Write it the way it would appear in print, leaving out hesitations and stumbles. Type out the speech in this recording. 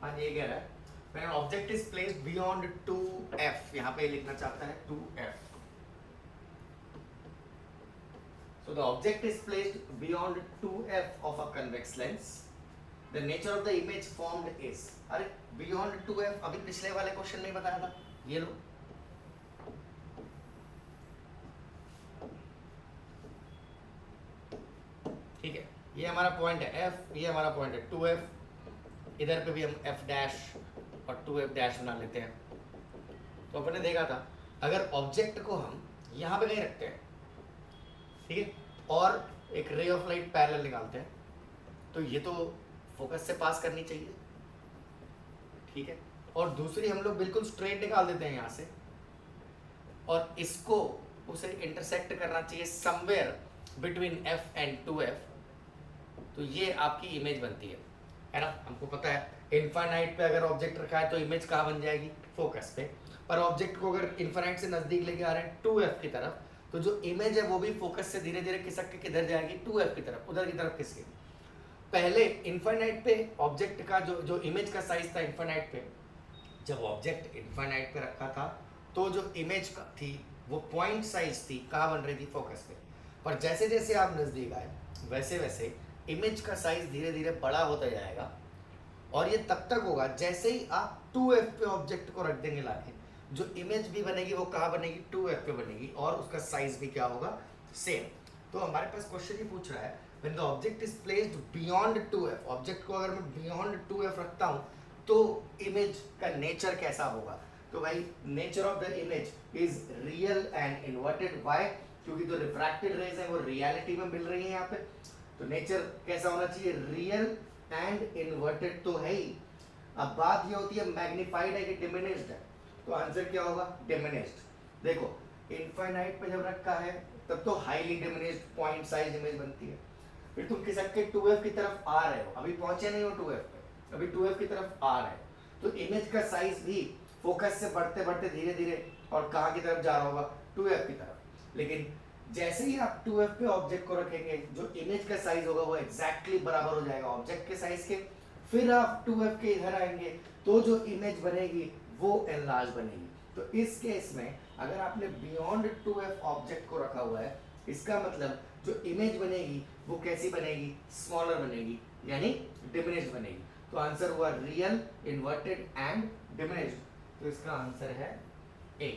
हाँ ये कह रहा है when an object is placed beyond 2f, यहाँ पे लिखना चाहता है 2f. So the object is placed beyond 2f of a convex lens. The nature of the image formed is, अरे beyond 2f अभी पिछले वाले क्वेश्चन में बताया था, ये लो. ठीक है, ये हमारा पॉइंट है f, ये हमारा पॉइंट है 2f, इधर पे भी हम f डैश और 2f डैश बना लेते हैं. तो अपने देखा था अगर ऑब्जेक्ट को हम यहाँ पे कहीं रखते हैं, ठीक है, और एक रे ऑफ लाइट पैरेलल निकालते हैं, तो ये तो फोकस से पास करनी चाहिए, ठीक है, और दूसरी हम लोग बिल्कुल स्ट्रेट निकाल देते हैं यहाँ से, और इसको उसे इंटरसेक्ट करना चाहिए somewhere between f and 2f, तो ये आपकी इमेज बनती है ना. हमको पता है इनफाइनाइट पे अगर ऑब्जेक्ट रखा है तो इमेज कहाँ बन जाएगी, फोकस पे. पर ऑब्जेक्ट को अगर इनफाइनाइट से नजदीक लेके आ रहे हैं 2f की तरफ, तो जो इमेज है वो भी फोकस से धीरे धीरे खिसक के किधर जाएगी, 2f की तरफ, उधर की तरफ खिसके. पहले इनफाइनाइट पे ऑब्जेक्ट का जो इमेज का साइज था इनफाइनाइट पे, जब ऑब्जेक्ट इनफाइनाइट पे रखा था तो जो इमेज थी वो पॉइंट साइज थी, कहाँ बन रही थी, फोकस पे. पर जैसे जैसे आप नजदीक आए वैसे वैसे इमेज का साइज धीरे धीरे बड़ा होता जाएगा, और ये तब तक होगा जैसे ही आप 2f पे ऑब्जेक्ट को रख देंगे लाके, जो इमेज भी बनेगी वो कहाँ बनेगी, 2f पे बनेगी, और उसका साइज भी क्या होगा, सेम. तो हमारे पास क्वेश्चन ही पूछ रहा है when the object is placed beyond 2f, object को अगर मैं beyond 2f रखता हूँ तो इमेज का नेचर कैसा होगा. तो भाई nature of the image is real and inverted. Why, क्योंकि जो रिफ्रैक्टेड रेज है वो रियलिटी में मिल रही है यहाँ पे, तो नेचर कैसा होना चाहिए, रियल एंड इन्वर्टेड तो है ही. अब बात ये होती है मैग्नीफाइड है कि डिमिनिश्ड है, तो आंसर क्या होगा, डिमिनिश्ड. देखो इनफाइनाइट पे जब रखा है तब तो highly diminished point size image बनती है. फिर तुम खिसक के 2f की तरफ आ रहे हो, अभी पहुंचे नहीं हो 2f पे, अभी 2f की तरफ आ रहे हो, तो इमेज का साइज भी फोकस से बढ़ते बढ़ते धीरे धीरे और कहाँ की तरफ जा रहा होगा, 2f की तरफ. लेकिन जैसे ही आप 2f पे ऑब्जेक्ट को रखेंगे, जो इमेज का साइज होगा वो एग्जैक्टली बराबर हो जाएगा ऑब्जेक्ट के साइज के. फिर आप 2f के इधर आएंगे तो जो इमेज बनेगी वो एनलार्ज बनेगी. तो इस केस में अगर आपने बियॉन्ड 2f ऑब्जेक्ट को रखा हुआ है, इसका मतलब जो इमेज बनेगी वो कैसी बनेगी, स्मॉलर बनेगी, यानी डिमिनिश्ड बनेगी. तो आंसर हुआ रियल, इन्वर्टेड एंड डिमिनिश्ड. तो इसका आंसर है ए.